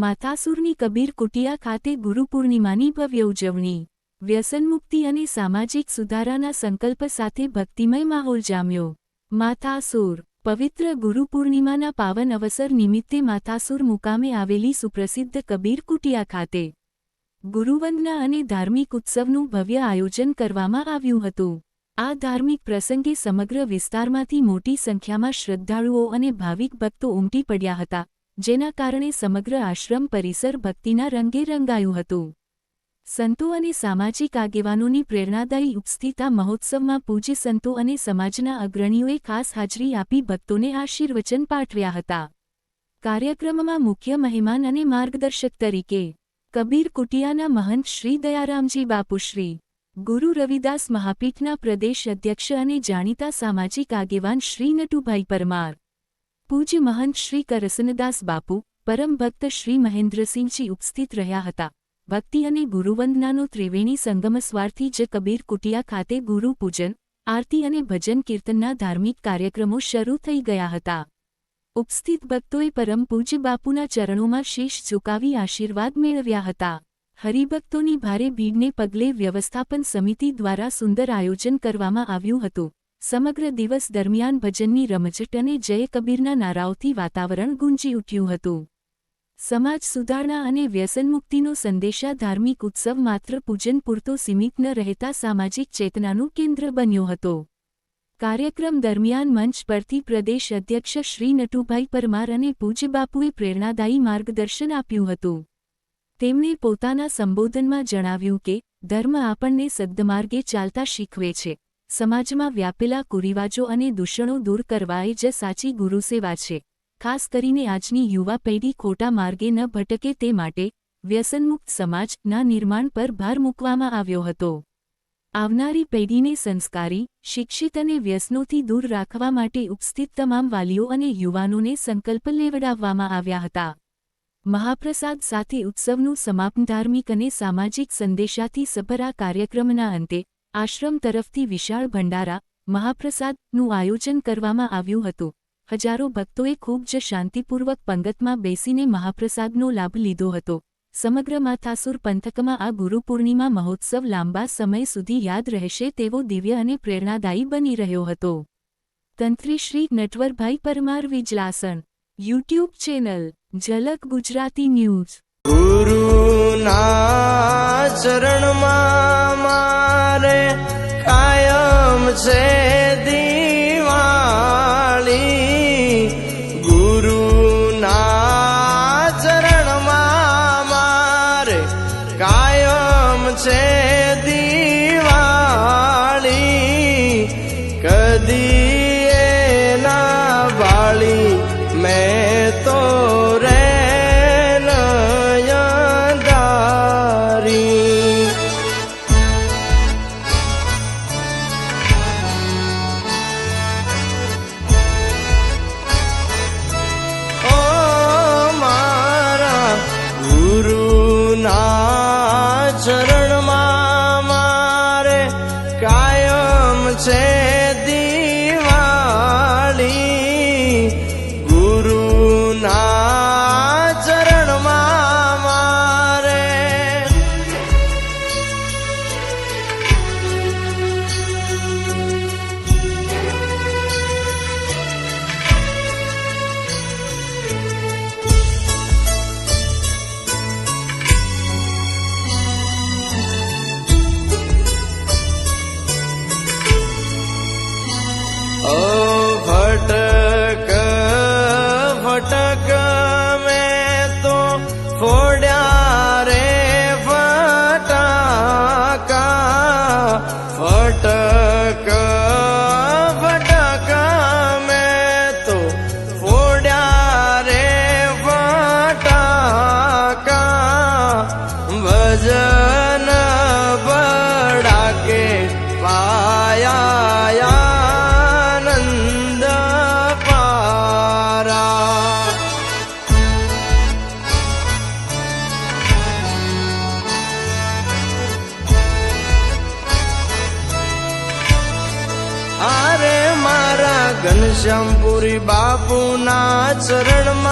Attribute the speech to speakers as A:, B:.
A: માથાસુરની કબીર કુટિયા ખાતે ગુરુપૂર્ણિમાની ભવ્ય ઉજવણી. વ્યસનમુક્તિ અને સામાજિક સુધારાના સંકલ્પ સાથે ભક્તિમય માહોલ જામ્યો. માથાસુર પવિત્ર ગુરુપૂર્ણિમાના પાવન અવસર નિમિત્તે માથાસુર મુકામે આવેલી સુપ્રસિદ્ધ કબીર કુટિયા ખાતે ગુરુવંદના અને ધાર્મિક ઉત્સવનું ભવ્ય આયોજન કરવામાં આવ્યું હતું. આ ધાર્મિક પ્રસંગે સમગ્ર વિસ્તારમાંથી મોટી સંખ્યામાં શ્રદ્ધાળુઓ અને ભાવિક ભક્તો ઉમટી પડ્યા હતા, જેના કારણે સમગ્ર આશ્રમ પરિસર ભક્તિના રંગે રંગાયું હતું. સંતો અને સામાજિક આગેવાનોની પ્રેરણાદાયી ઉપસ્થિત આ મહોત્સવમાં પૂજ્ય સંતો અને સમાજના અગ્રણીઓએ ખાસ હાજરી આપી ભક્તોને આશીર્વચન પાઠવ્યા હતા. કાર્યક્રમમાં મુખ્ય મહેમાન અને માર્ગદર્શક તરીકે કબીર કુટિયાના મહંત શ્રી દયારામજી બાપુશ્રી, ગુરુ રવિદાસ મહાપીઠના પ્રદેશ અધ્યક્ષ અને જાણીતા સામાજિક આગેવાન શ્રી નટુભાઈ પરમાર, પૂજ્ય મહંત શ્રી કરસનદાસ બાપુ, પરમ ભક્ત શ્રી મહેન્દ્રસિંહજી ઉપસ્થિત રહ્યા હતા. ભક્તિ અને ગુરુવંદનાનો ત્રિવેણી સંગમ સ્વારથી જ કબીર કુટિયા ખાતે ગુરુ પૂજન, આરતી અને ભજન કીર્તનના ધાર્મિક કાર્યક્રમો શરૂ થઈ ગયા હતા. ઉપસ્થિત ભક્તોએ પરમ પૂજ્ય બાપુના ચરણોમાં શીશ ઝુકાવી આશીર્વાદ મેળવ્યા હતા. હરિભક્તોની ભારે ભીડને પગલે વ્યવસ્થાપન સમિતિ દ્વારા સુંદર આયોજન કરવામાં આવ્યું હતું. સમગ્ર દિવસ દરમિયાન ભજનની રમઝટ અને જય કબીરના નારાઓથી વાતાવરણ ગુંજી ઉઠ્યું હતું. સમાજ સુધારણા અને વ્યસનમુક્તિનો સંદેશા ધાર્મિક ઉત્સવ માત્ર પૂજન પૂરતો સીમિત ન રહેતા સામાજિક ચેતનાનું કેન્દ્ર બન્યો હતો. કાર્યક્રમ દરમિયાન મંચ પરથી પ્રદેશ અધ્યક્ષ શ્રી નટુભાઈ પરમાર અને પૂજ્ય બાપુએ પ્રેરણાદાયી માર્ગદર્શન આપ્યું હતું. તેમણે પોતાના સંબોધનમાં જણાવ્યું કે ધર્મ આપણને સદ્માર્ગે ચાલતા શીખવે છે. સમાજમાં વ્યાપેલા કુરિવાજો અને દૂષણો દૂર કરવા એ જ સાચી ગુરુસેવા છે. ખાસ કરીને આજની યુવા પેઢી ખોટા માર્ગે ન ભટકે તે માટે વ્યસનમુક્ત સમાજના નિર્માણ પર ભાર મૂકવામાં આવ્યો હતો. આવનારી પેઢીને સંસ્કારી, શિક્ષિત અને વ્યસનોથી દૂર રાખવા માટે ઉપસ્થિત તમામ વાલીઓ અને યુવાનોને સંકલ્પ લેવડાવવામાં આવ્યા હતા. મહાપ્રસાદ સાથે ઉત્સવનું સમાપન ધાર્મિક અને સામાજિક સંદેશાથી સભર આ કાર્યક્રમના અંતે આશ્રમ તરફથી વિશાળ ભંડારા, મહાપ્રસાદનું આયોજન કરવામાં આવ્યું હતું. હજારો ભક્તોએ ખૂબ જ શાંતિપૂર્વક પંગતમાં બેસીને મહાપ્રસાદનો લાભ લીધો હતો. સમગ્ર માથાસુર પંથકમાં આ ગુરુપૂર્ણિમા મહોત્સવ લાંબા સમય સુધી યાદ રહેશે તેવો દિવ્ય અને પ્રેરણાદાયી બની રહ્યો હતો. તંત્રી શ્રી નટવરભાઈ પરમાર વિજલાસણ, યુટ્યુબ ચેનલ ઝલક ગુજરાતી ન્યૂઝ.
B: ગુરુના ચરણમાં મારે કાયમ છે દિવાળી. ગુરુના ચરણમાં મારે કાયમ છે દિવાળી. કદી એના વાળી મેં તો રે નયનદારી. ઓ મારા ગુરુના ચરણમાં મારે કાયમ છે દિવાળી. ગુરુના ચરણમાં મારે ભટક ભટક મેં તો ફોડ્યા રે ફટાકા. ફટક ભટક મેં તો ફોડ્યા રે ફટાકા. ભજન બડાકે પાયા આનંદ પારા. આરે મારા ઘનશ્યામપુરી બાપુના ચરણમાં